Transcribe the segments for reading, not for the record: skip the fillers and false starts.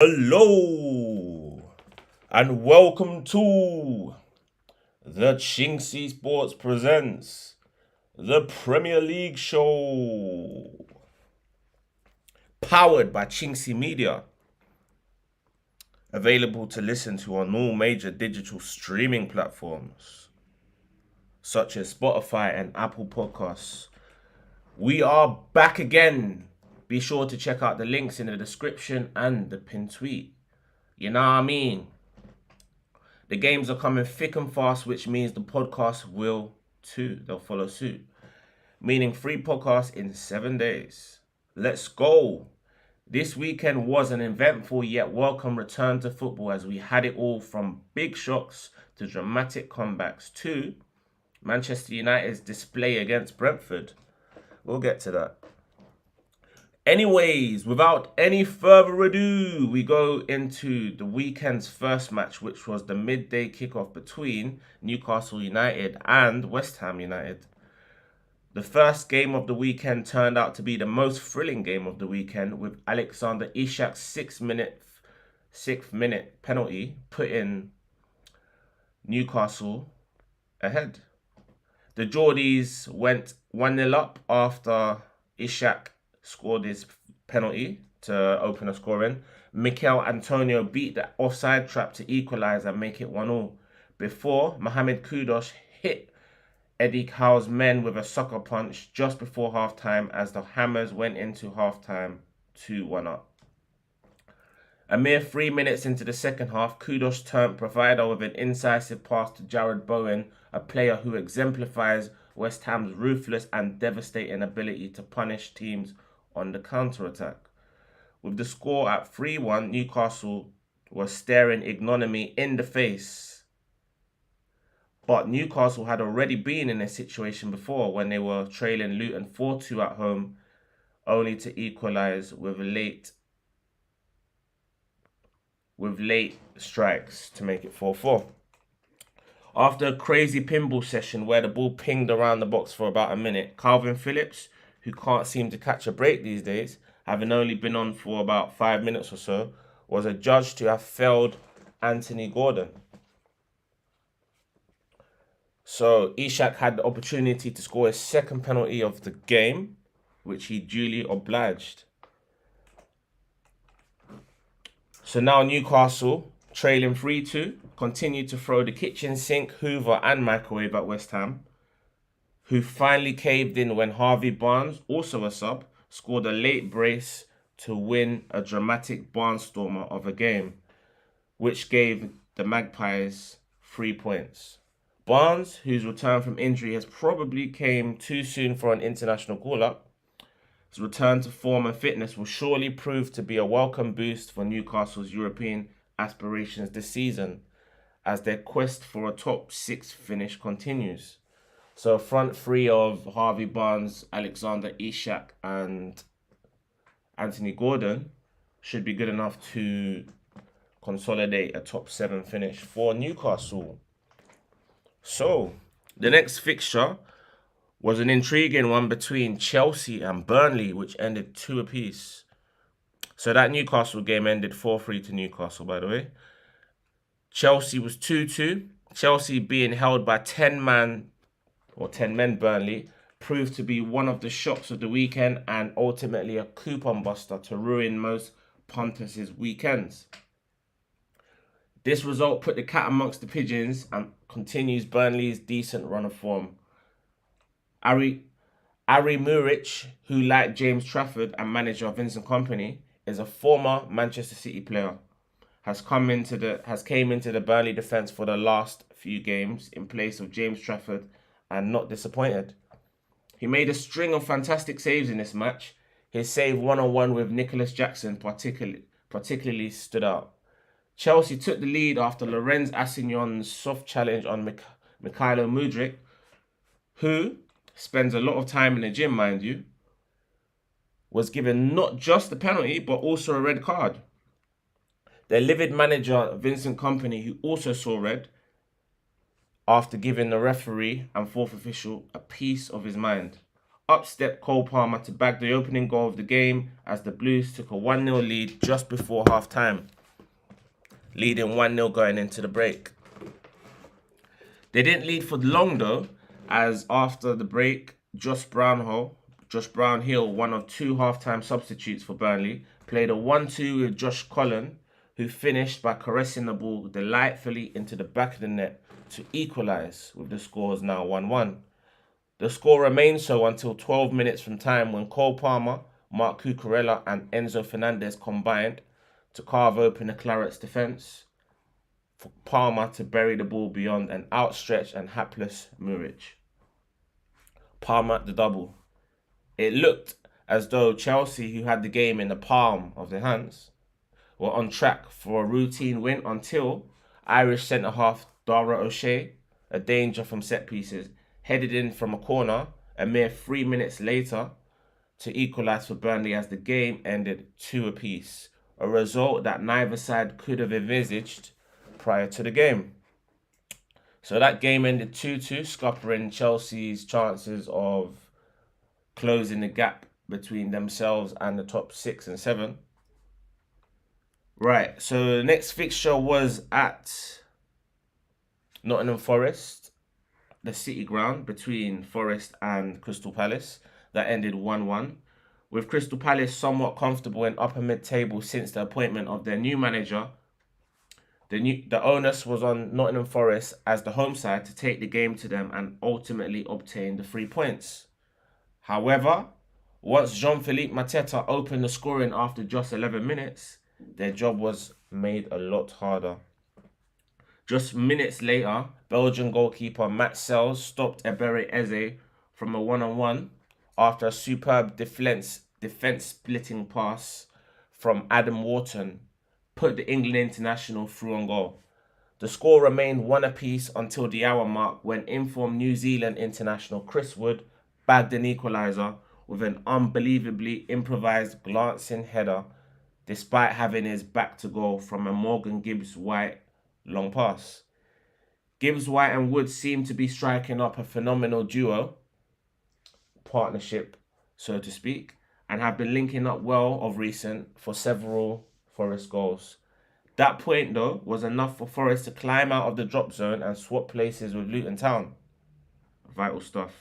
Hello and welcome to the Chinksey Sports Presents, the Premier League show, powered by Chinksey Media, available to listen to on all major digital streaming platforms such as Spotify and Apple Podcasts. We are back again. Be sure to check out the links in the description and the pinned tweet. You know what I mean? The games are coming thick and fast, which means the podcast will too. They'll follow suit. Meaning 3 podcasts in 7 days. Let's go. This weekend was an eventful yet welcome return to football as we had it all from big shocks to dramatic comebacks to Manchester United's display against Brentford. We'll get to that. Anyways, without any further ado, we go into the weekend's first match, which was the midday kickoff between Newcastle United and West Ham United. The first game of the weekend turned out to be the most thrilling game of the weekend, with Alexander Isak's 6th minute penalty putting Newcastle ahead. The Geordies went 1-0 up after Isak scored his penalty to open the scoring. Mikel Antonio beat the offside trap to equalise and make it 1-1 before Mohamed Kudus hit Eddie Howe's men with a sucker punch just before half-time as the Hammers went into half-time 2-1 up. A mere 3 minutes into the second half, Kudus turned provider with an incisive pass to Jared Bowen, a player who exemplifies West Ham's ruthless and devastating ability to punish teams on the counter-attack. With the score at 3-1, Newcastle was staring ignominy in the face. But Newcastle had already been in a situation before when they were trailing Luton 4-2 at home, only to equalise with late strikes to make it 4-4. After a crazy pinball session where the ball pinged around the box for about a minute, Calvin Phillips, who can't seem to catch a break these days, having only been on for about 5 minutes or so, was adjudged to have failed Anthony Gordon. So Isak had the opportunity to score his second penalty of the game, which he duly obliged. So now Newcastle, trailing 3-2, continued to throw the kitchen sink, Hoover and microwave at West Ham, who finally caved in when Harvey Barnes, also a sub, scored a late brace to win a dramatic barnstormer of a game, which gave the Magpies 3 points. Barnes, whose return from injury has probably came too soon for an international call-up, his return to form and fitness will surely prove to be a welcome boost for Newcastle's European aspirations this season, as their quest for a top 6 finish continues. So front 3 of Harvey Barnes, Alexander Isak and Anthony Gordon should be good enough to consolidate a top 7 finish for Newcastle. So the next fixture was an intriguing one between Chelsea and Burnley, which ended 2 apiece. So that Newcastle game ended 4-3 to Newcastle, by the way. Chelsea was 2-2. Chelsea being held by 10 men Burnley proved to be one of the shocks of the weekend and ultimately a coupon buster to ruin most punters' weekends. This result put the cat amongst the pigeons and continues Burnley's decent run of form. Ari Muric, who like James Trafford and manager Vincent Kompany, is a former Manchester City player, has came into the Burnley defence for the last few games in place of James Trafford and not disappointed. He made a string of fantastic saves in this match. His save one-on-one with Nicholas Jackson particularly stood out. Chelsea took the lead after Lorenz Assignon's soft challenge on Mykhailo Mudryk, who spends a lot of time in the gym, mind you, was given not just the penalty, but also a red card. Their livid manager, Vincent Kompany, who also saw red, after giving the referee and fourth official a piece of his mind. Up stepped Cole Palmer to bag the opening goal of the game as the Blues took a 1-0 lead just before half-time, leading 1-0 going into the break. They didn't lead for long though, as after the break, Josh Brownhill, one of two halftime substitutes for Burnley, played a 1-2 with Josh Cullen, who finished by caressing the ball delightfully into the back of the net to equalise, with the scores now 1-1. The score remained so until 12 minutes from time when Cole Palmer, Mark Cucurella and Enzo Fernandez combined to carve open the Clarets' defence for Palmer to bury the ball beyond an outstretched and hapless Muric. Palmer at the double. It looked as though Chelsea, who had the game in the palm of their hands, were on track for a routine win until Irish centre-half Dara O'Shea, a danger from set pieces, headed in from a corner a mere 3 minutes later to equalise for Burnley as the game ended 2 apiece, a result that neither side could have envisaged prior to the game. So that game ended 2-2, scuppering Chelsea's chances of closing the gap between themselves and the top 6 and 7. Right, so the next fixture was at Nottingham Forest, the City Ground, between Forest and Crystal Palace. That ended 1-1, with Crystal Palace somewhat comfortable in upper mid-table since the appointment of their new manager. The onus was on Nottingham Forest as the home side to take the game to them and ultimately obtain the 3 points. However, once Jean-Philippe Mateta opened the scoring after just 11 minutes, their job was made a lot harder. Just minutes later, Belgian goalkeeper Matt Sells stopped Ebere Eze from a one-on-one after a superb defence-splitting pass from Adam Wharton put the England international through on goal. The score remained 1 apiece until the hour mark when informed New Zealand international Chris Wood bagged an equaliser with an unbelievably improvised glancing header despite having his back to goal from a Morgan Gibbs-White long pass. Gibbs-White and Wood seem to be striking up a phenomenal partnership, so to speak, and have been linking up well of recent for several Forest goals. That point, though, was enough for Forest to climb out of the drop zone and swap places with Luton Town. Vital stuff.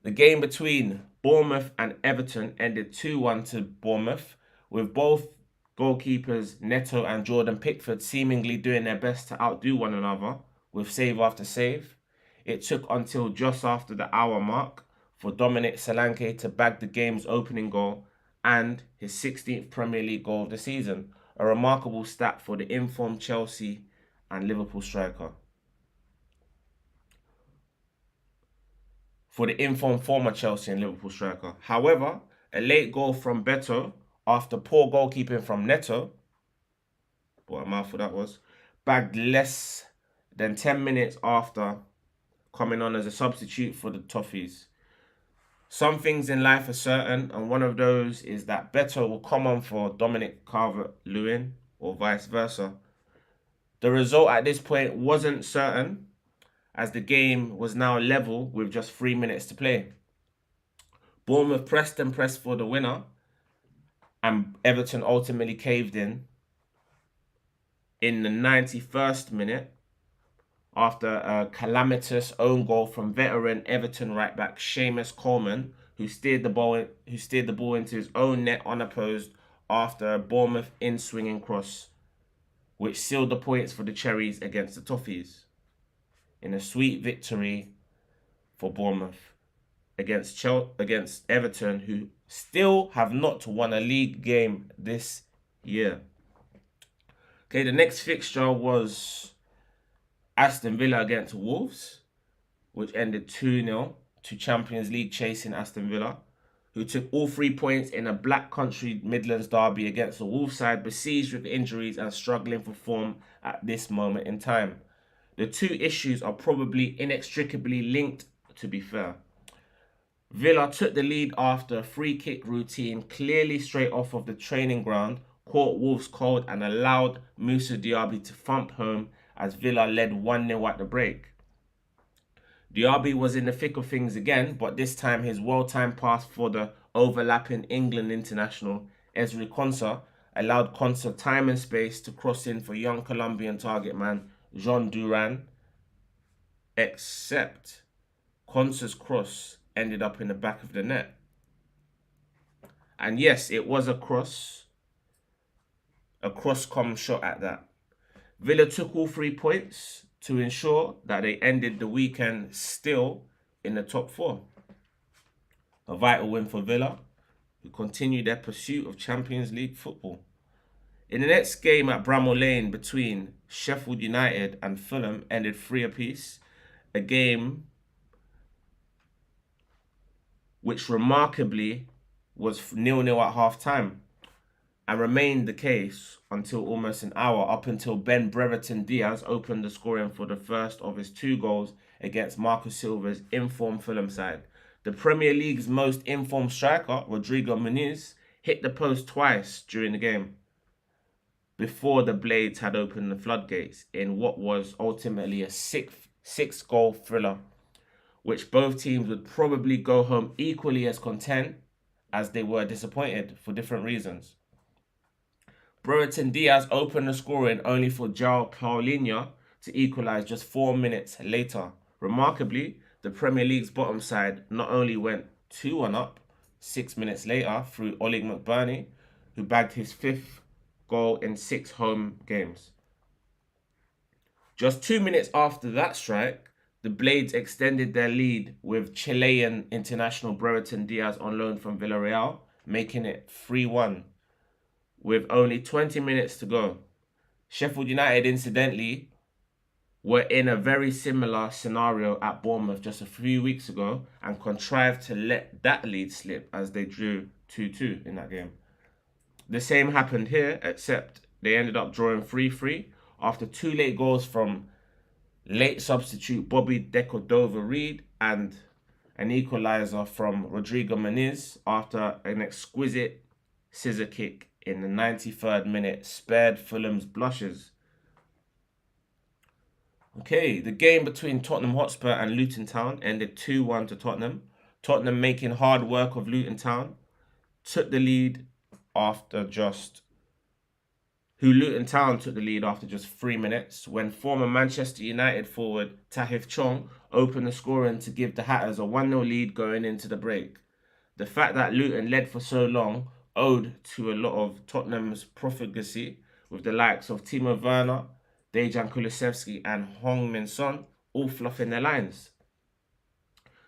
The game between Bournemouth and Everton ended 2-1 to Bournemouth, with both goalkeepers Neto and Jordan Pickford seemingly doing their best to outdo one another with save after save. It took until just after the hour mark for Dominic Solanke to bag the game's opening goal and his 16th Premier League goal of the season, a remarkable stat for the informed Chelsea and Liverpool striker. Former Chelsea and Liverpool striker. However, a late goal from Beto after poor goalkeeping from Neto, what a mouthful that was, bagged less than 10 minutes after coming on as a substitute for the Toffees. Some things in life are certain, and one of those is that Beto will come on for Dominic Calvert-Lewin or vice versa. The result at this point wasn't certain, as the game was now level with just 3 minutes to play. Bournemouth pressed for the winner, and Everton ultimately caved in the 91st minute after a calamitous own goal from veteran Everton right back Seamus Coleman, who steered the ball into his own net unopposed after a Bournemouth in-swinging cross, which sealed the points for the Cherries against the Toffees in a sweet victory for Bournemouth against Everton, who still have not won a league game this year. Okay, the next fixture was Aston Villa against Wolves, which ended 2-0 to Champions League chasing Aston Villa, who took all 3 points in a Black Country Midlands derby against the Wolves side besieged with injuries and struggling for form at this moment in time. The two issues are probably inextricably linked, to be fair. Villa took the lead after a free kick routine clearly straight off of the training ground, caught Wolves cold and allowed Moussa Diaby to thump home as Villa led 1-0 at the break. Diaby was in the thick of things again, but this time his well-timed pass for the overlapping England international Ezri Konsa allowed Konsa time and space to cross in for young Colombian target man Jean Duran, except Konsa's cross ended up in the back of the net. And yes, it was a cross-com shot at that. Villa took all 3 points to ensure that they ended the weekend still in the top 4. A vital win for Villa, who continue their pursuit of Champions League football. In the next game at Bramall Lane between Sheffield United and Fulham ended 3 apiece, a game which remarkably was 0-0 at half-time and remained the case until almost an hour, up until Ben Brereton Diaz opened the scoring for the first of his 2 goals against Marcus Silva's informed Fulham side. The Premier League's most informed striker, Rodrigo Muniz, hit the post twice during the game before the Blades had opened the floodgates in what was ultimately a 6-goal thriller, which both teams would probably go home equally as content as they were disappointed for different reasons. Brereton Diaz opened the scoring only for João Paulinho to equalise just 4 minutes later. Remarkably, the Premier League's bottom side not only went 2-1 up 6 minutes later through Oleg McBurney, who bagged his 5th goal in 6 home games. Just 2 minutes after that strike, the Blades extended their lead with Chilean international Brereton Diaz on loan from Villarreal, making it 3-1 with only 20 minutes to go. Sheffield United, incidentally, were in a very similar scenario at Bournemouth just a few weeks ago and contrived to let that lead slip as they drew 2-2 in that game. The same happened here, except they ended up drawing 3-3 after 2 late goals from late substitute Bobby De Cordova-Reid and an equaliser from Rodrigo Muniz after an exquisite scissor kick in the 93rd minute spared Fulham's blushes. Okay, the game between Tottenham Hotspur and Luton Town ended 2-1 to Tottenham. Tottenham, making hard work of Luton Town, took the lead after just... Luton Town took the lead after just 3 minutes when former Manchester United forward Tahith Chong opened the scoring to give the Hatters a 1-0 lead going into the break. The fact that Luton led for so long owed to a lot of Tottenham's profligacy, with the likes of Timo Werner, Dejan Kulusevski and Heung-min Son all fluffing their lines.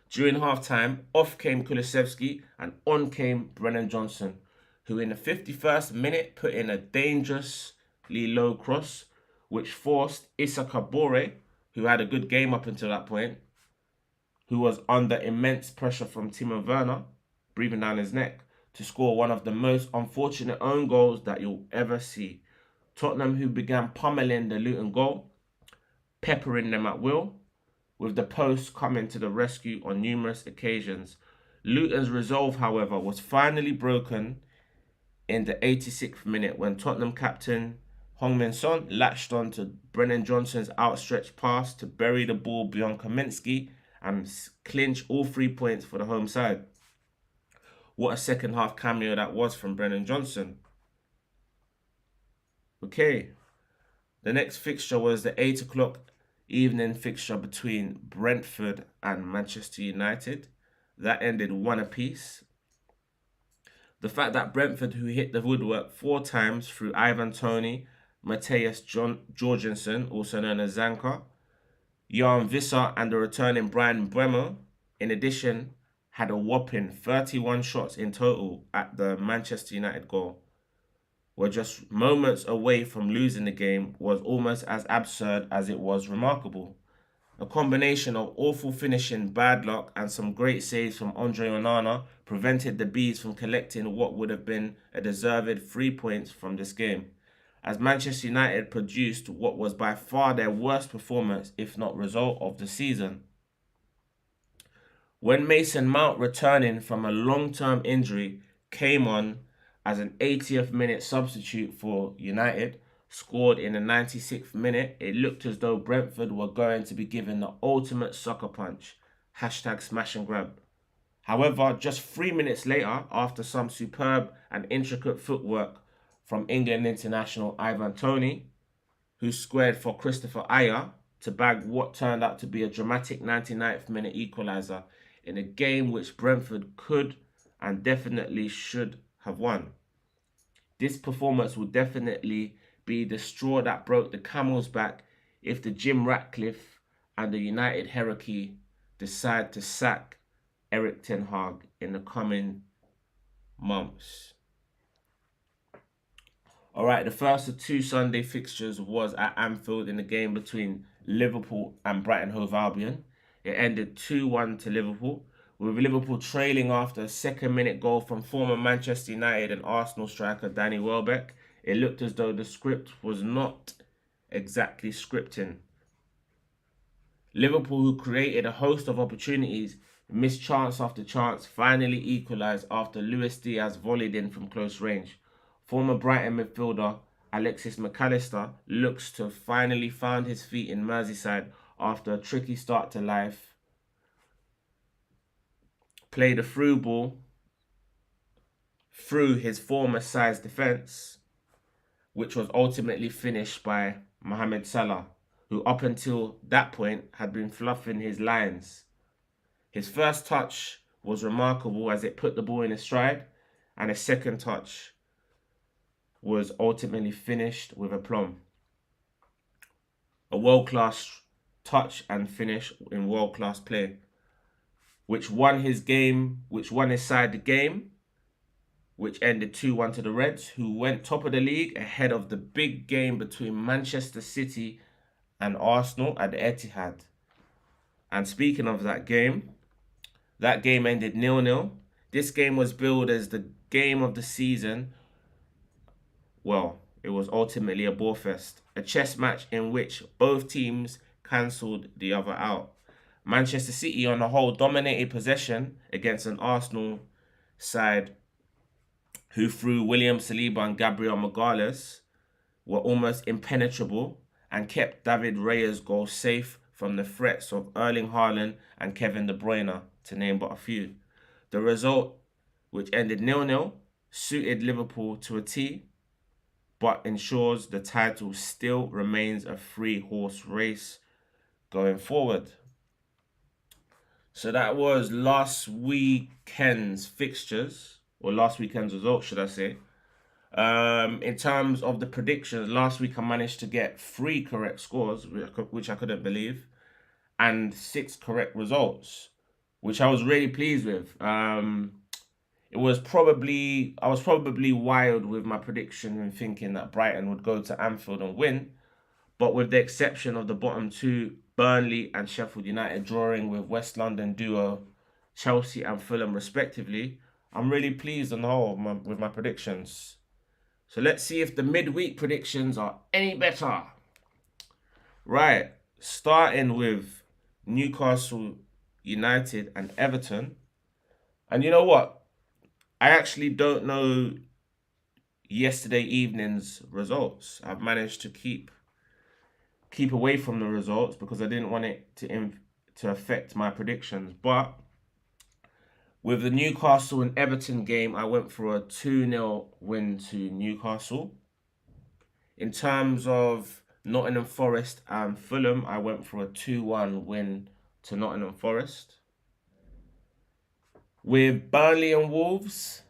During half-time, off came Kulusevski and on came Brennan Johnson, who in the 51st minute put in a dangerously low cross, which forced Issa Kabore, who had a good game up until that point, who was under immense pressure from Timo Werner, breathing down his neck, to score one of the most unfortunate own goals that you'll ever see. Tottenham, who began pummeling the Luton goal, peppering them at will, with the post coming to the rescue on numerous occasions. Luton's resolve, however, was finally broken in the 86th minute when Tottenham captain Heung-min Son latched on to Brennan Johnson's outstretched pass to bury the ball beyond Kaminsky and clinch all 3 points for the home side. What a second half cameo that was from Brennan Johnson. Okay, the next fixture was the 8 o'clock evening fixture between Brentford and Manchester United. That ended 1 apiece. The fact that Brentford, who hit the woodwork 4 times through Ivan Toney, Matthias Jorgensen, also known as Zanka, Jan Visser and the returning Brian Bremer, in addition, had a whopping 31 shots in total at the Manchester United goal, were just moments away from losing the game, was almost as absurd as it was remarkable. A combination of awful finishing, bad luck, and some great saves from Andre Onana prevented the Bees from collecting what would have been a deserved 3 points from this game, as Manchester United produced what was by far their worst performance, if not result, of the season. When Mason Mount, returning from a long-term injury, came on as an 80th minute substitute for United, scored in the 96th minute, it looked as though Brentford were going to be given the ultimate sucker punch. Hashtag smash and grab. However, just 3 minutes later, after some superb and intricate footwork from England international Ivan Toney, who squared for Christopher Ayer to bag what turned out to be a dramatic 99th minute equaliser in a game which Brentford could and definitely should have won. This performance will definitely be the straw that broke the camel's back if the Jim Ratcliffe and the United hierarchy decide to sack Erik ten Hag in the coming months. Alright, the first of two Sunday fixtures was at Anfield in the game between Liverpool and Brighton Hove Albion. It ended 2-1 to Liverpool, with Liverpool trailing after a second-minute goal from former Manchester United and Arsenal striker Danny Welbeck. It looked as though the script was not exactly scripting. Liverpool, who created a host of opportunities, missed chance after chance, finally equalised after Luis Diaz volleyed in from close range. Former Brighton midfielder Alexis McAllister looks to have finally found his feet in Merseyside after a tricky start to life. Played a through ball through his former side's defence, which was ultimately finished by Mohamed Salah, who up until that point had been fluffing his lines. His first touch was remarkable as it put the ball in his stride, and his second touch was ultimately finished with aplomb. A world-class touch and finish in world-class play, which won his side the game, which ended 2-1 to the Reds, who went top of the league ahead of the big game between Manchester City and Arsenal at the Etihad. And speaking of that game ended 0-0. This game was billed as the game of the season. Well, it was ultimately a bore fest, a chess match in which both teams cancelled the other out. Manchester City on the whole dominated possession against an Arsenal side who through William Saliba and Gabriel Magalhaes were almost impenetrable and kept David Raya's goal safe from the threats of Erling Haaland and Kevin De Bruyne, to name but a few. The result, which ended 0-0, suited Liverpool to a T, but ensures the title still remains a three-horse race going forward. So that was last weekend's fixtures, or last weekend's results, should I say. In terms of the predictions, last week I managed to get 3 correct scores, which I couldn't believe, and 6 correct results, which I was really pleased with. I was probably wild with my prediction and thinking that Brighton would go to Anfield and win, but with the exception of the bottom 2, Burnley and Sheffield United drawing with West London duo Chelsea and Fulham respectively, I'm really pleased on the whole with my predictions. So let's see if the midweek predictions are any better. Right, starting with Newcastle United and Everton. And you know what? I actually don't know yesterday evening's results. I've managed to keep away from the results because I didn't want it to affect my predictions. But with the Newcastle and Everton game, I went for a 2-0 win to Newcastle. In terms of Nottingham Forest and Fulham, I went for a 2-1 win to Nottingham Forest. With Burnley and Wolves,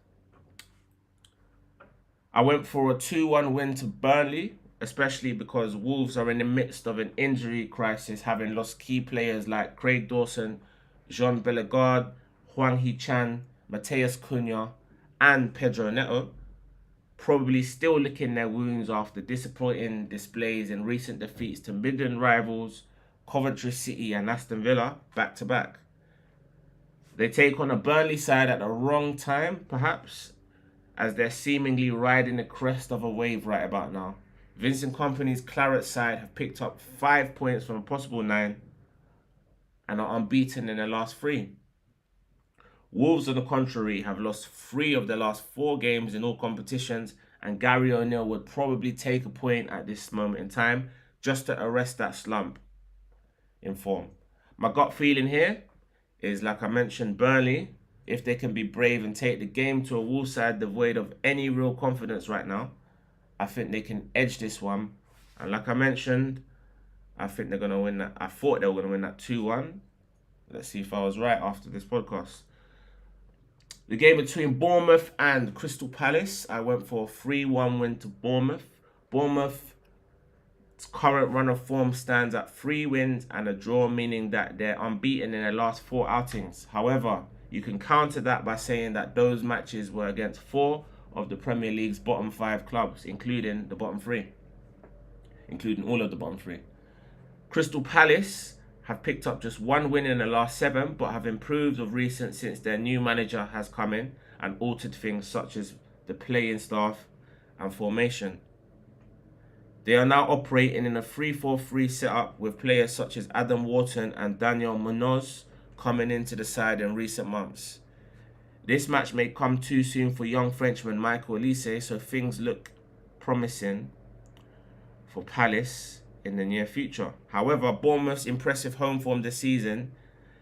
I went for a 2-1 win to Burnley, especially because Wolves are in the midst of an injury crisis, having lost key players like Craig Dawson, Jean Bellegarde, Hwang Hee-chan, Mateus Cunha, and Pedro Neto, probably still licking their wounds after disappointing displays in recent defeats to Midland rivals Coventry City and Aston Villa back-to-back. They take on a Burnley side at the wrong time, perhaps, as they're seemingly riding the crest of a wave right about now. Vincent Kompany's Claret side have picked up 5 points from a possible 9 and are unbeaten in their last 3. Wolves, on the contrary, have lost 3 of their last 4 games in all competitions and Gary O'Neill would probably take a point at this moment in time just to arrest that slump in form. My gut feeling here is, like I mentioned, Burnley, if they can be brave and take the game to a Wolves side devoid of any real confidence right now, I think they can edge this one. And like I mentioned, I think they're going to win that. I thought they were going to win that 2-1. Let's see if I was right after this podcast. The game between Bournemouth and Crystal Palace, I went for a 3-1 win to Bournemouth. Bournemouth's current run of form stands at 3 wins and a draw, meaning that they're unbeaten in their last 4 outings. However, you can counter that by saying that those matches were against 4 of the Premier League's bottom 5 clubs, including the bottom 3. Including all of the bottom 3. Crystal Palace have picked up just 1 win in the last 7, but have improved of recent since their new manager has come in and altered things such as the playing staff and formation. They are now operating in a 3-4-3 setup with players such as Adam Wharton and Daniel Munoz coming into the side in recent months. This match may come too soon for young Frenchman Michael Olise, so things look promising for Palace in the near future. However, Bournemouth's impressive home form this season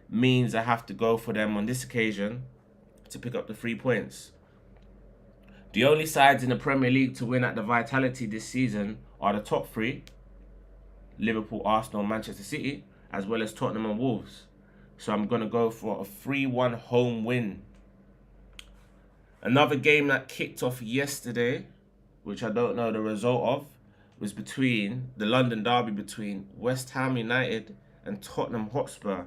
means I have to go for them on this occasion to pick up the 3 points. The only sides in the Premier League to win at the Vitality this season are the top 3, Liverpool, Arsenal, Manchester City, as well as Tottenham and Wolves. So I'm going to go for a 3-1 home win. Another game that kicked off yesterday, which I don't know the result of, was between the London derby between West Ham United and Tottenham Hotspur.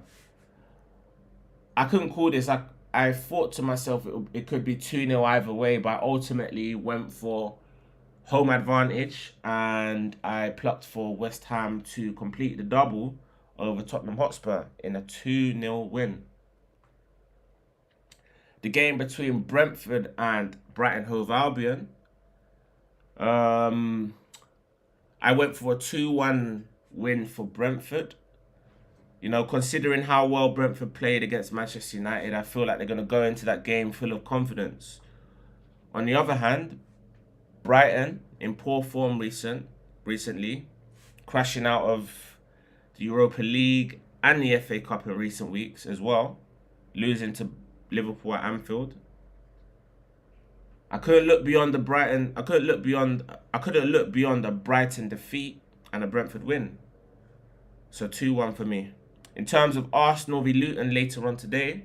I couldn't call this. I thought to myself it could be 2-0 either way, but I ultimately went for home advantage and I plucked for West Ham to complete the double over Tottenham Hotspur in a 2-0 win. The game between Brentford and Brighton Hove Albion, I went for a 2-1 win for Brentford. You know, considering how well Brentford played against Manchester United, I feel like they're going to go into that game full of confidence. On the other hand, Brighton, in poor form recently, crashing out of the Europa League and the FA Cup in recent weeks as well, losing to Liverpool at Anfield. I couldn't look beyond the Brighton defeat and a Brentford win. So 2-1 for me. In terms of Arsenal v Luton later on today,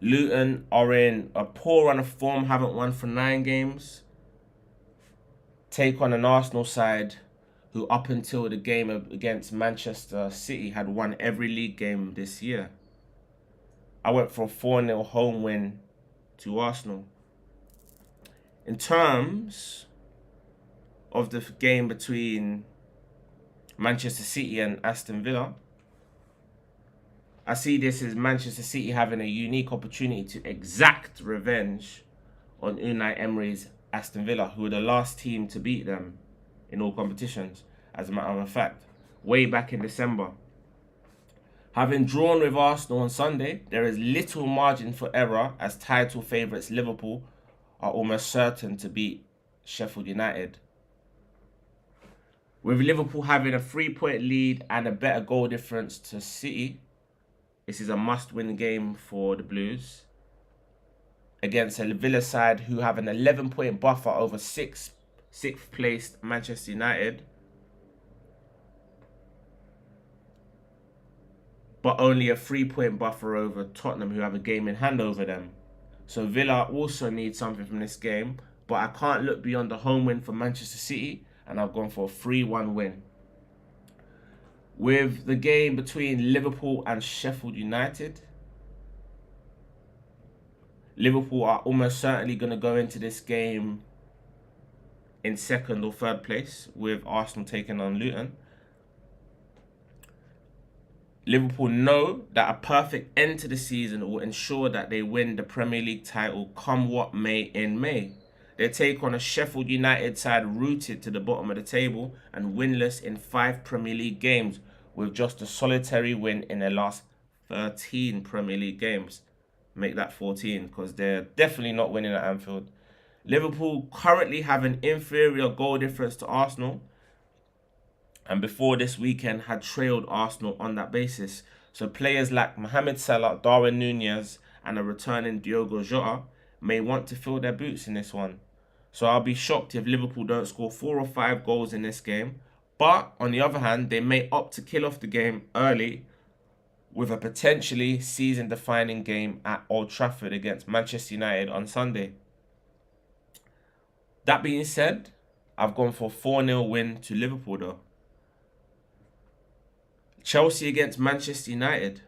Luton are in a poor run of form, haven't won for 9 games. Take on an Arsenal side who up until the game against Manchester City had won every league game this year. I went for a 4-0 home win to Arsenal. In terms of the game between Manchester City and Aston Villa, I see this as Manchester City having a unique opportunity to exact revenge on Unai Emery's Aston Villa, who were the last team to beat them in all competitions, as a matter of fact, way back in December. Having drawn with Arsenal on Sunday, there is little margin for error as title favourites Liverpool are almost certain to beat Sheffield United. With Liverpool having a 3-point lead and a better goal difference to City, this is a must-win game for the Blues against a Villa side who have an 11-point buffer over sixth-placed Manchester United, but only a 3-point buffer over Tottenham, who have a game in hand over them. So Villa also need something from this game, but I can't look beyond the home win for Manchester City, and I've gone for a 3-1 win. With the game between Liverpool and Sheffield United, Liverpool are almost certainly going to go into this game in 2nd or 3rd place, with Arsenal taking on Luton. Liverpool know that a perfect end to the season will ensure that they win the Premier League title come what may in May. They take on a Sheffield United side rooted to the bottom of the table and winless in 5 Premier League games, with just a solitary win in their last 13 Premier League games. Make that 14, because they're definitely not winning at Anfield. Liverpool currently have an inferior goal difference to Arsenal, and before this weekend had trailed Arsenal on that basis. So players like Mohamed Salah, Darwin Nunez, and a returning Diogo Jota may want to fill their boots in this one. So I'll be shocked if Liverpool don't score 4 or 5 goals in this game. But on the other hand, they may opt to kill off the game early with a potentially season-defining game at Old Trafford against Manchester United on Sunday. That being said, I've gone for a 4-0 win to Liverpool though. Chelsea against Manchester United.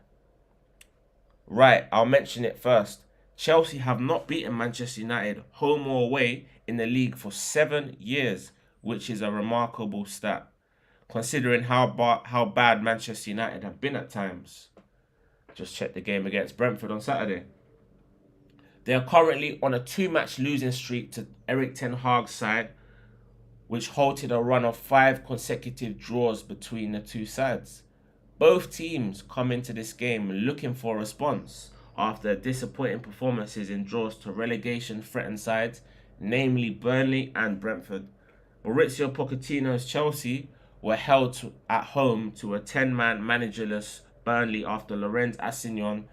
Right, I'll mention it first. Chelsea have not beaten Manchester United home or away in the league for 7 years, which is a remarkable stat, considering how bad Manchester United have been at times. Just check the game against Brentford on Saturday. They are currently on a 2-match losing streak to Erik ten Hag's side, which halted a run of 5 consecutive draws between the two sides. Both teams come into this game looking for a response after disappointing performances in draws to relegation-threatened sides, namely Burnley and Brentford. Mauricio Pochettino's Chelsea were held at home to a 10-man managerless Burnley after Lorenz Assignon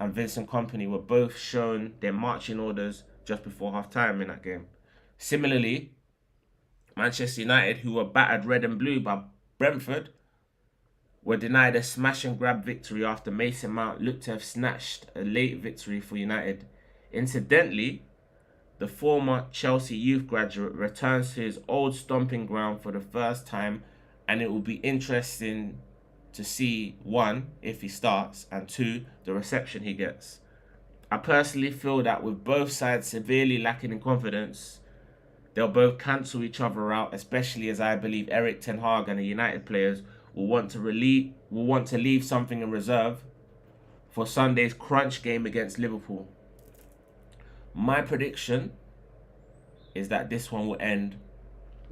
and Vincent Kompany were both shown their marching orders just before half-time in that game. Similarly, Manchester United, who were battered red and blue by Brentford, were denied a smash-and-grab victory after Mason Mount looked to have snatched a late victory for United. Incidentally, the former Chelsea youth graduate returns to his old stomping ground for the first time, and it will be interesting to see, 1, if he starts, and 2, the reception he gets. I personally feel that with both sides severely lacking in confidence, they'll both cancel each other out, especially as I believe Erik ten Hag and the United players will want to leave something in reserve for Sunday's crunch game against Liverpool. My prediction is that this one will end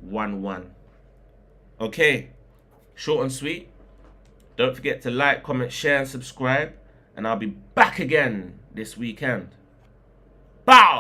1-1. Okay, short and sweet. Don't forget to like, comment, share, and subscribe. And I'll be back again this weekend. Bow!